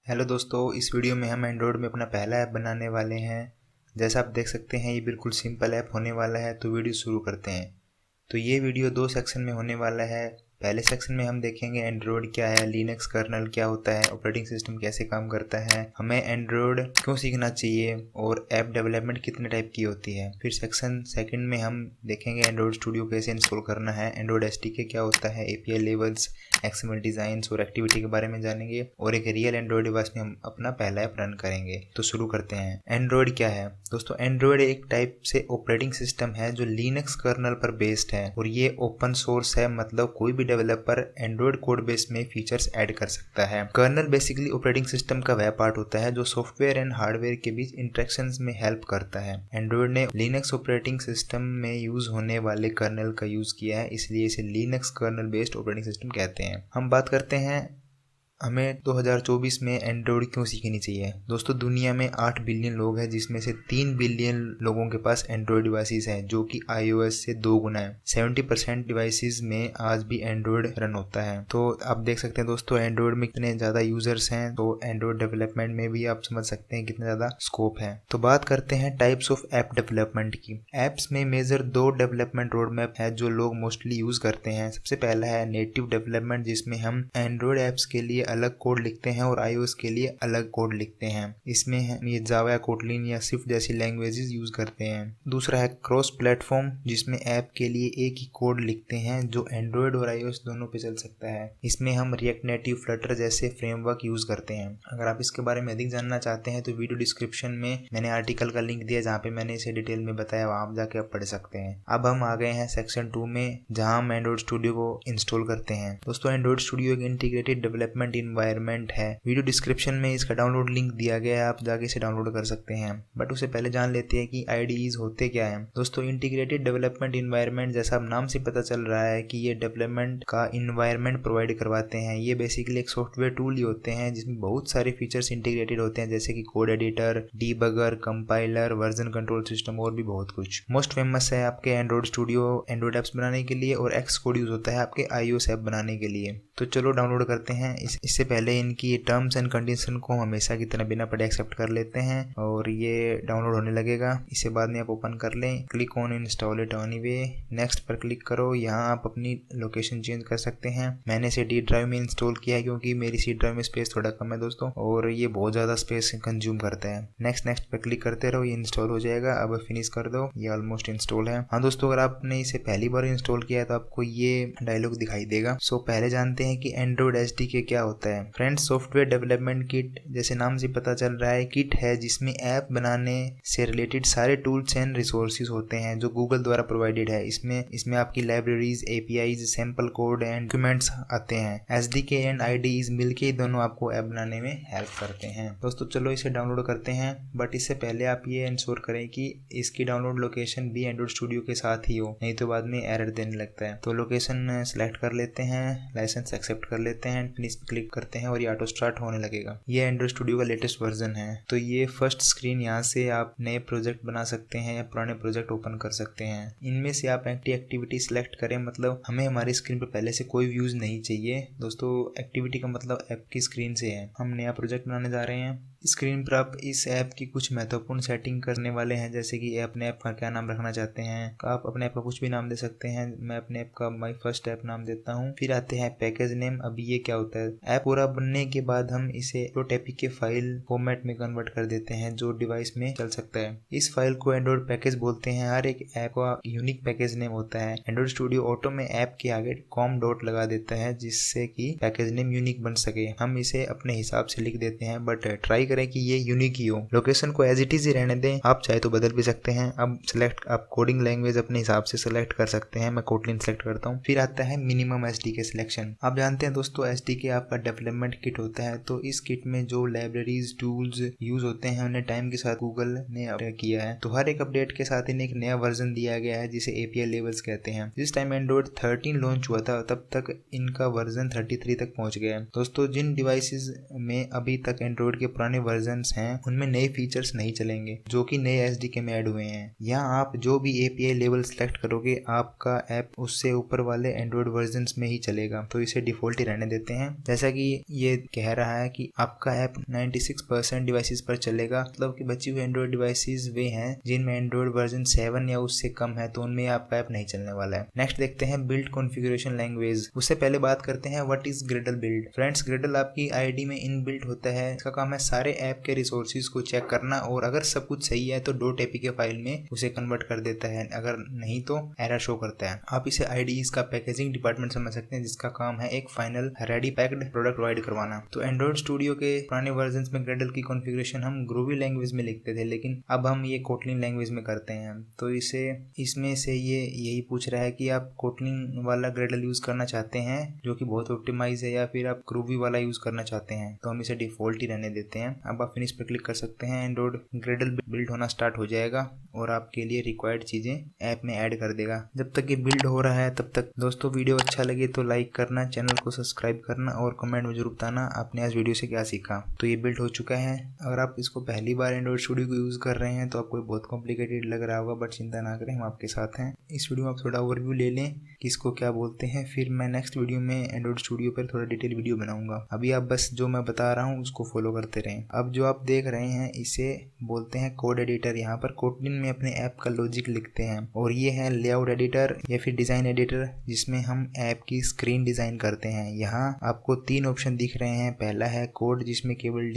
Hello दोस्तों, इस video में हम एंड्रॉयड में अपना पहला ऐप बनाने वाले हैं। जैसा आप देख सकते हैं ये बिल्कुल सिंपल ऐप होने वाला है। तो वीडियो शुरू करते हैं। तो ये वीडियो दो सेक्शन में होने वाला है। पहले सेक्शन में हम देखेंगे एंड्रॉयड क्या है, लिनक्स कर्नल क्या होता है, ऑपरेटिंग सिस्टम कैसे काम करता है, हमें एंड्रॉयड क्यों सीखना चाहिए और ऐप डेवलपमेंट कितने टाइप की होती है। फिर सेक्शन सेकंड में हम देखेंगे एंड्रॉयड स्टूडियो कैसे इंस्टॉल करना है, एंड्रॉयड एसडीके क्या होता है, एपीआई लेवल्स, एक्सएमएल डिजाइन्स और एक्टिविटी के बारे में जानेंगे और एक रियल एंड्रॉयड डिवाइस में हम अपना पहला ऐप रन करेंगे। तो शुरू करते हैं। एंड्रॉयड क्या है दोस्तों? एंड्रॉयड एक टाइप से ऑपरेटिंग सिस्टम है जो लिनक्स कर्नल पर बेस्ड है और ये ओपन सोर्स है, मतलब कोई भी डेवलपर एंड्रॉयड कोड बेस में फीचर्स ऐड कर सकता है। कर्नल बेसिकली ऑपरेटिंग सिस्टम का वह पार्ट होता है जो सॉफ्टवेयर एंड हार्डवेयर के बीच इंटरेक्शंस में हेल्प करता है। एंड्रॉयड ने लिनक्स ऑपरेटिंग सिस्टम में यूज होने वाले कर्नल का यूज किया है, इसलिए इसे Linux kernel based operating system कहते हैं। हम बात करते हैं हमें 2024 में एंड्रॉयड क्यों सीखनी चाहिए। दोस्तों, दुनिया में 8 बिलियन लोग हैं जिसमें से 3 बिलियन लोगों के पास एंड्रॉयड डिवाइसेस हैं जो कि iOS से 2 गुना है। 70% डिवाइसेस में आज भी एंड्रॉयड रन होता है। तो आप देख सकते हैं दोस्तों एंड्रॉयड में कितने ज़्यादा यूजर्स हैं। तो एंड्रॉयड डेवलपमेंट में भी आप समझ सकते हैं कितना ज़्यादा स्कोप है। तो बात करते हैं टाइप्स ऑफ ऐप डेवलपमेंट की। ऐप्स में मेजर 2 डेवलपमेंट रोड मैप है जो लोग मोस्टली यूज करते हैं। सबसे पहला है नेटिव डेवलपमेंट, जिसमें हम एंड्रॉयड ऐप्स के लिए अलग कोड लिखते हैं और iOS के लिए अलग कोड लिखते हैं। इसमें हम ये जावा, कोटलिन या स्विफ्ट जैसी लैंग्वेजेस यूज करते हैं। दूसरा है क्रॉस प्लेटफॉर्म, जिसमें ऐप के लिए एक ही कोड लिखते हैं जो एंड्रॉयड और iOS दोनों पे चल सकता है। इसमें हम रिएक्ट नेटिव, फ्लटर जैसे फ्रेमवर्क यूज करते हैं। अगर आप इसके बारे में अधिक जानना चाहते हैं तो वीडियो डिस्क्रिप्शन में मैंने आर्टिकल का लिंक दिया जहाँ पे मैंने इसे डिटेल में बताया, वहां आप जाके आप पढ़ सकते हैं। अब हम आ गए हैं सेक्शन 2 में जहाँ हम एंड्रॉयड स्टूडियो को इंस्टॉल करते हैं। दोस्तों, एंड्रॉयड स्टूडियो एक इंटीग्रेटेड डेवलपमेंट इन्वायरमेंट है। वीडियो डिस्क्रिप्शन में इसका डाउनलोड लिंक दिया गया है, आप जाके इसे डाउनलोड कर सकते हैं। बट उससे पहले जान लेते हैं कि आईडीईज होते क्या हैं। दोस्तों, इंटीग्रेटेड डेवलपमेंट इन्वायरमेंट जैसा अब नाम से पता चल रहा है कि ये डेवलपमेंट का इन्वायरमेंट प्रोवाइड करवाते हैं। ये बेसिकली एक सॉफ्टवेयर टूल ही होते हैं जिसमें बहुत सारे फीचर्स इंटीग्रेटेड होते हैं, जैसे कि code editor, debugger, compiler, version control system और भी बहुत कुछ। मोस्ट फेमस है आपके एंड्रॉयड स्टूडियो एंड्रॉयड एप्स बनाने के लिए और एक्स कोड यूज होता है आपके iOS ऐप बनाने के लिए। तो चलो डाउनलोड करते हैं। इससे पहले इनकी टर्म्स एंड कंडीशन को हमेशा की तरह बिना पढ़े एक्सेप्ट कर लेते हैं और ये डाउनलोड होने लगेगा। इसे बाद में आप ओपन कर लें। Click on install it anyway, next पर क्लिक करो। यहाँ आप अपनी लोकेशन चेंज कर सकते हैं। मैंने इसे डी ड्राइव में इंस्टॉल किया है क्योंकि मेरी सी ड्राइव में स्पेस थोड़ा कम है दोस्तों, और ये बहुत ज़्यादा स्पेस कंज्यूम करता है। नेक्स्ट पर क्लिक करते रहो, ये इंस्टॉल हो जाएगा। अब फिनिश कर दो, ये ऑलमोस्ट इंस्टॉल है। हाँ दोस्तों, अगर आपने इसे पहली बार इंस्टॉल किया है तो आपको ये डायलॉग दिखाई देगा। सो पहले जानते हैं कि एंड्रॉयड एसडीके क्या होता है। फ्रेंड्स, सॉफ्टवेयर डेवलपमेंट किट जैसे नाम से पता चल रहा है, किट है जिसमें ऐप बनाने से रिलेटेड सारे टूल्स एंड रिसोर्सेज होते हैं जो गूगल द्वारा प्रोवाइडेड है। इसमें आपकी libraries, APIs, sample code and documents आते हैं। एसडीके एंड आईडीईज मिलके दोनों आपको ऐप बनाने में हेल्प करते हैं। दोस्तों, चलो इसे डाउनलोड करते हैं। बट इससे पहले आप ये इंश्योर करें कि इसकी डाउनलोड लोकेशन भी एंड्रॉयड स्टूडियो के साथ ही हो, नहीं तो बाद में एरर देने लगता है। तो लोकेशन सेलेक्ट कर लेते हैं, लाइसेंस एक्सेप्ट कर लेते हैं, फिनिश पे क्लिक करते हैं और ये ऑटो स्टार्ट होने लगेगा। ये एंड्रॉयड स्टूडियो का लेटेस्ट वर्जन है। तो ये फर्स्ट स्क्रीन, यहाँ से आप नए प्रोजेक्ट बना सकते हैं या पुराने प्रोजेक्ट ओपन कर सकते हैं। इनमें से आप एक्टिविटी सिलेक्ट करें, मतलब हमें हमारी स्क्रीन पर पहले से कोई व्यूज नहीं चाहिए। दोस्तों, एक्टिविटी का मतलब ऐप की स्क्रीन से है। हम नया प्रोजेक्ट बनाने जा रहे हैं। स्क्रीन पर आप इस ऐप की कुछ महत्वपूर्ण सेटिंग करने वाले हैं, जैसे कि अपने ऐप का क्या नाम रखना चाहते हैं। आप अपने ऐप का कुछ भी नाम दे सकते हैं। मैं अपने ऐप का माई फर्स्ट ऐप नाम देता हूँ। फिर आते हैं पैकेज नेम। अब ये क्या होता है, ऐप पूरा बनने के बाद हम इसे प्रोटोटाइप के फाइल फॉर्मेट में कन्वर्ट कर देते हैं जो डिवाइस में चल सकता है। इस फाइल को एंड्रॉयड पैकेज बोलते हैं। हर एक ऐप का यूनिक पैकेज नेम होता है। एंड्रॉयड स्टूडियो ऑटो में ऐप के आगे कॉम डॉट लगा देता है जिससे कि पैकेज नेम यूनिक बन सके। हम इसे अपने हिसाब से लिख देते हैं, बट ट्राई करें कि ये यूनिक ही हो। लोकेशन को एज इट इज ही रहने दें, आप चाहे तो बदल भी सकते हैं। अब सिलेक्ट, आप कोडिंग लैंग्वेज अपने हिसाब से सिलेक्ट कर सकते हैं। मैं कोटलिन सेलेक्ट करता हूँ। फिर आता है मिनिमम एसडीके सिलेक्शन। आप जानते हैं दोस्तों, एसडीके आपका डेवलपमेंट किट होता है। तो इस किट में जो लाइब्रेरीज, टूल्स यूज होते हैं उन्हें टाइम के साथ गूगल ने अपडेट किया है। तो हर एक अपडेट के साथ इन्हें एक नया वर्जन दिया गया है जिसे एपीआई लेवल्स कहते हैं। जिस टाइम एंड्रॉयड 13 लॉन्च हुआ था तब तक इनका वर्जन 33 तक पहुंच गया है। दोस्तों, जिन डिवाइसेस में अभी तक एंड्रॉयड के पुराने वर्जन्स हैं उनमें नए फीचर्स नहीं चलेंगे जो कि नए एसडीके में ऐड हुए हैं। यहाँ आप जो भी एपीआई लेवल सेलेक्ट करोगे आपका ऐप उससे ऊपर वाले एंड्रॉइड वर्जन्स में ही चलेगा, तो इसे डिफॉल्ट ही रहने देते हैं। जैसा कि ये कह रहा है कि आपका ऐप 96% डिवाइसेस पर चलेगा, मतलब कि बची हुई एंड्रॉइड डिवाइसेस वे हैं जिनमें एंड्रॉइड वर्जन 7 या उससे कम है, तो उनमें आपका ऐप नहीं चलने वाला है। नेक्स्ट देखते हैं बिल्ड कॉन्फ़िगरेशन लैंग्वेज। उससे पहले बात करते हैं what is Gradle build. Friends, Gradle आपकी आईडी में इनबिल्ट होता है। इसका काम है सारे ऐप के रिसोर्सेज को चेक करना और अगर सब कुछ सही है तो .apk फाइल में उसे कन्वर्ट कर देता है, अगर नहीं तो एरर शो करता है। आप इसे आईडीज का पैकेजिंग डिपार्टमेंट समझ सकते हैं जिसका काम है एक final ready packed product provide करवाना। तो एंड्रॉइड स्टूडियो के पुराने वर्जन में ग्रेडल की कॉन्फ़िगरेशन हम ग्रूवी लैंग्वेज में लिखते थे, लेकिन अब हम ये कोटलिन लैंग्वेज में करते हैं। तो इसमें से ये यही पूछ रहा है कि आप कोटलिन वाला ग्रेडल यूज करना चाहते हैं जो कि बहुत ऑप्टिमाइज है, या फिर आप ग्रूवी वाला यूज करना चाहते हैं। तो हम इसे डिफॉल्ट ही रहने देते हैं। अब आप फिनिश पर क्लिक कर सकते हैं। एंड्रॉइड ग्रेडल बिल्ड होना स्टार्ट हो जाएगा और आपके लिए रिक्वायर्ड चीजें ऐप में ऐड कर देगा। जब तक ये बिल्ड हो रहा है तब तक दोस्तों वीडियो अच्छा लगे तो लाइक करना, चैनल को सब्सक्राइब करना और कमेंट में जरूर बताना आपने आज वीडियो से क्या सीखा। तो ये बिल्ड हो चुका है। अगर आप इसको पहली बार एंड्रॉइड स्टूडियो को यूज कर रहे हैं तो आपको बहुत कॉम्प्लिकेटेड लग रहा होगा, बट चिंता ना करें, हम आपके साथ हैं। इस वीडियो में आप थोड़ा ओवरव्यू ले लें कि इसको क्या बोलते हैं, फिर मैं नेक्स्ट वीडियो में एंड्रॉइड स्टूडियो पर थोड़ा डिटेल वीडियो बनाऊंगा। अभी आप बस जो मैं बता रहा हूँ उसको फॉलो करते रहें। अब जो आप देख रहे हैं इसे बोलते हैं कोड एडिटर। यहाँ पर कोटलिन में अपने ऐप का लॉजिक लिखते हैं और ये है लेआउट एडिटर या फिर डिजाइन एडिटर जिसमें हम ऐप की स्क्रीन डिजाइन करते हैं। यहाँ आपको 3 ऑप्शन दिख रहे हैं। पहला है कोड जिसमें केवल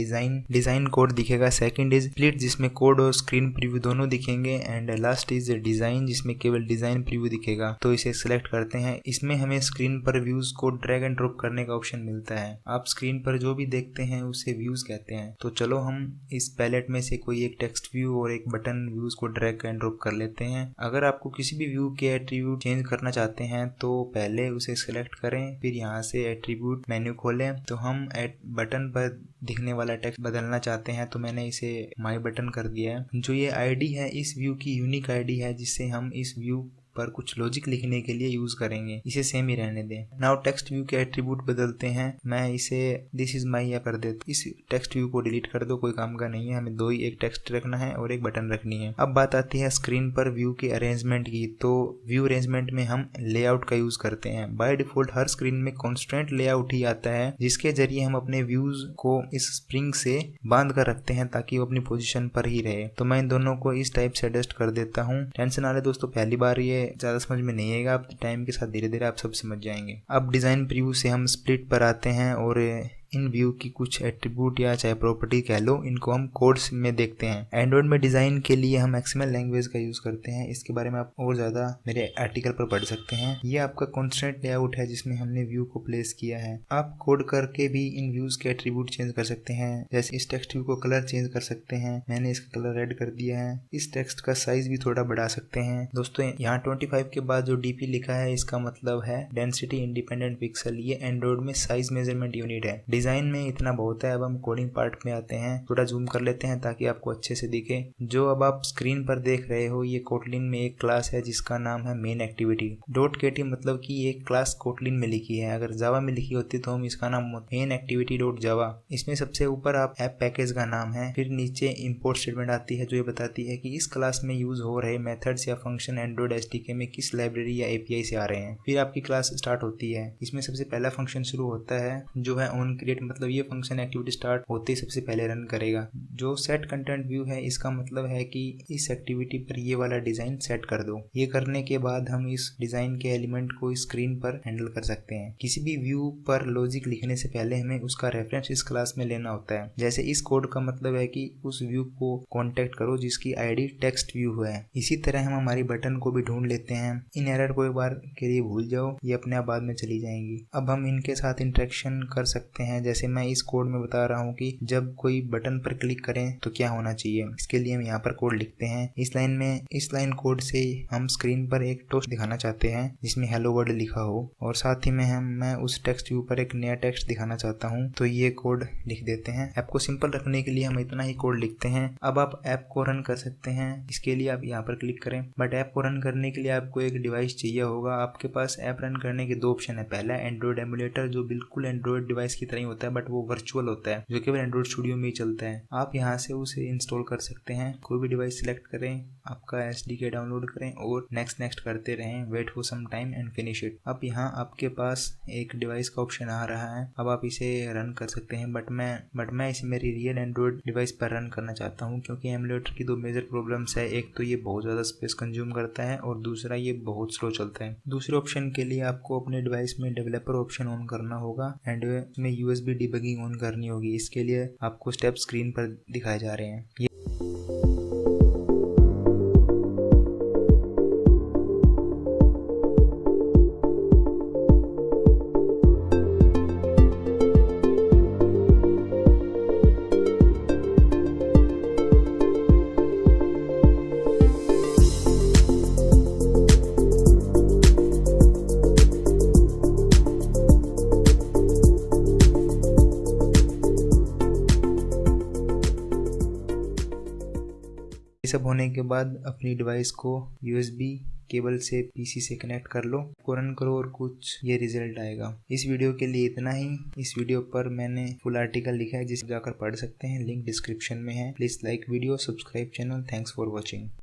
डिजाइन कोड दिखेगा। सेकंड इज स्प्लिट जिसमें कोड और स्क्रीन प्रीव्यू दोनों दिखेंगे एंड लास्ट इज डिजाइन जिसमें केवल डिजाइन प्रीव्यू दिखेगा। तो इसे सिलेक्ट करते हैं। इसमें हमें स्क्रीन पर व्यूज को ड्रैग एंड ड्रॉप करने का ऑप्शन मिलता है। आप स्क्रीन पर जो भी देखते हैं उसे व्यूज कहते हैं। तो चलो हम इस पैलेट में से कोई एक टेक्स्ट व्यू और एक बटन व्यूज को ड्रैग एंड ड्रॉप कर लेते हैं। अगर आपको किसी भी व्यू के एट्रीब्यूट चेंज करना चाहते हैं तो पहले उसे सिलेक्ट करें, फिर यहाँ से एट्रीब्यूट मेन्यू खोलें। तो हम बटन पर दिखने वाला टेक्स्ट बदलना चाहते हैं तो मैंने इसे माई बटन कर दिया है। जो ये आईडी है इस व्यू की यूनिक आईडी है जिससे हम इस व्यू पर कुछ लॉजिक लिखने के लिए यूज करेंगे। इसे सेम ही रहने दें। नाउ टेक्स्ट व्यू के एट्रीब्यूट बदलते हैं। मैं इसे दिस इज माई या कर देता। इस टेक्स्ट व्यू को डिलीट कर दो, कोई काम का नहीं है। हमें 2 ही, एक टेक्स्ट रखना है और एक बटन रखनी है। अब बात आती है स्क्रीन पर व्यू के अरेंजमेंट की। तो व्यू अरेंजमेंट में हम लेआउट का यूज करते हैं। बाय डिफॉल्ट हर स्क्रीन में कॉन्स्टेंट लेआउट ही आता है जिसके जरिए हम अपने व्यूज को इस स्प्रिंग से बांध कर रखते हैं ताकि वो अपनी पोजीशन पर ही रहे। तो मैं इन दोनों को इस टाइप से एडजस्ट कर देता हूँ। टेंशन आ रहे दोस्तों, पहली बार ये ज्यादा समझ में नहीं आएगा, आप टाइम के साथ धीरे धीरे आप सब समझ जाएंगे। अब डिजाइन प्रीव्यू से हम स्प्लिट पर आते हैं और इन व्यू की कुछ एट्रीब्यूट या चाहे प्रॉपर्टी कह लो, इनको हम कोड्स में देखते हैं। एंड्रॉइड में डिजाइन के लिए हम XML लैंग्वेज का यूज करते हैं। इसके बारे में आप और ज्यादा मेरे आर्टिकल पर पढ़ सकते हैं। ये आपका कॉन्स्टेंट लेआउट है जिसमें हमने व्यू को प्लेस किया है। आप कोड करके भी इन व्यूज के एट्रीब्यूट चेंज कर सकते हैं। जैसे इस टेक्स्ट व्यू को कलर चेंज कर सकते हैं। मैंने इसका कलर रेड कर दिया है। इस टेक्स्ट का साइज भी थोड़ा बढ़ा सकते हैं। दोस्तों यहाँ 25 के बाद जो DP लिखा है इसका मतलब है डेंसिटी इंडिपेंडेंट पिक्सल। ये एंड्रॉइड में साइज मेजरमेंट यूनिट है। डिजाइन में इतना बहुत है। अब हम कोडिंग पार्ट में आते हैं। थोड़ा जूम कर लेते हैं ताकि आपको अच्छे से दिखे। जो अब आप स्क्रीन पर देख रहे हो ये कोटलिन में एक क्लास है जिसका नाम है मेन एक्टिविटी। .kt मतलब कि ये क्लास कोटलिन में लिखी है। अगर जावा में लिखी होती तो हम इसका नाम मेन एक्टिविटी .java। इसमें सबसे ऊपर आप ऐप पैकेज का नाम है, फिर नीचे इंपोर्ट स्टेटमेंट आती है जो ये बताती है कि इस क्लास में यूज हो रहे मेथड्स या फंक्शन एंड्रॉइड SDK में किस लाइब्रेरी या API से आ रहे हैं। फिर आपकी क्लास स्टार्ट होती है। इसमें सबसे पहला फंक्शन शुरू होता है जो है ऑन क्रिएट, मतलब ये फंक्शन एक्टिविटी स्टार्ट होते ही सबसे पहले रन करेगा। जो सेट कंटेंट व्यू है इसका मतलब है कि इस एक्टिविटी पर ये वाला डिजाइन सेट कर दो। ये करने के बाद हम इस डिजाइन के एलिमेंट को स्क्रीन पर हैंडल कर सकते हैं। किसी भी व्यू पर लॉजिक लिखने से पहले हमें उसका रेफरेंस इस क्लास में लेना होता है। जैसे इस कोड का मतलब है कि उस व्यू को कॉन्टेक्ट करो जिसकी आईडी टेक्स्ट व्यू है। इसी तरह हम हमारी बटन को भी ढूंढ लेते हैं। इन एरर को एक बार के लिए भूल जाओ, ये अपने आप बाद में चली जाएंगी। अब हम इनके साथ इंटरेक्शन कर सकते हैं। जैसे मैं इस कोड में बता रहा हूँ कि जब कोई बटन पर क्लिक करें तो क्या होना चाहिए। इसके लिए हम यहाँ पर कोड लिखते हैं। इस लाइन कोड से हम स्क्रीन पर एक टोस्ट दिखाना चाहते हैं जिसमें हेलो वर्ल्ड लिखा हो और साथ ही में मैं उस टेक्स्ट व्यू पर एक नया टेक्स्ट दिखाना चाहता हूँ तो ये कोड लिख देते हैं। ऐप को सिंपल रखने के लिए हम इतना ही कोड लिखते हैं। अब आप ऐप को रन कर सकते हैं। इसके लिए आप यहाँ पर क्लिक करें, बट ऐप को रन करने के लिए आपको एक डिवाइस चाहिए होगा। आपके पास ऐप रन करने के 2 ऑप्शन है। पहला एंड्रॉइड एमुलेटर जो बिल्कुल एंड्रॉइड डिवाइस की तरह होता है, बट वो वर्चुअल होता है जो केवल एंड्रॉइड स्टूडियो में ही चलता है। आप यहाँ से उसे इंस्टॉल कर सकते हैं। कोई भी डिवाइस सिलेक्ट करें, आपका SDK डाउनलोड करें और नेक्स्ट नेक्स्ट करते रहें, wait for some time and finish it. अब यहाँ आपके पास एक डिवाइस का ऑप्शन आ रहा है, अब आप इसे रन कर सकते हैं, बट मैं इसे मेरी रियल एंड्रॉइड डिवाइस पर रन करना चाहता हूँ, क्योंकि एमुलेटर की दो मेजर प्रॉब्लम्स है। एक तो ये बहुत ज़्यादा स्पेस कंज्यूम करता है और दूसरा ये बहुत स्लो चलता है। दूसरे ऑप्शन के लिए आपको अपने डिवाइस में डेवलपर ऑप्शन ऑन करना होगा एंड उसमें USB डिबगिंग ऑन करनी होगी। इसके लिए आपको स्टेप स्क्रीन पर दिखाए जा रहे हैं। ये सब होने के बाद अपनी डिवाइस को USB केबल से PC से कनेक्ट कर लो, को रन करो और कुछ ये रिजल्ट आएगा। इस वीडियो के लिए इतना ही। इस वीडियो पर मैंने फुल आर्टिकल लिखा है जिसे जाकर पढ़ सकते हैं, लिंक डिस्क्रिप्शन में है। Please like video, subscribe channel. Thanks for watching.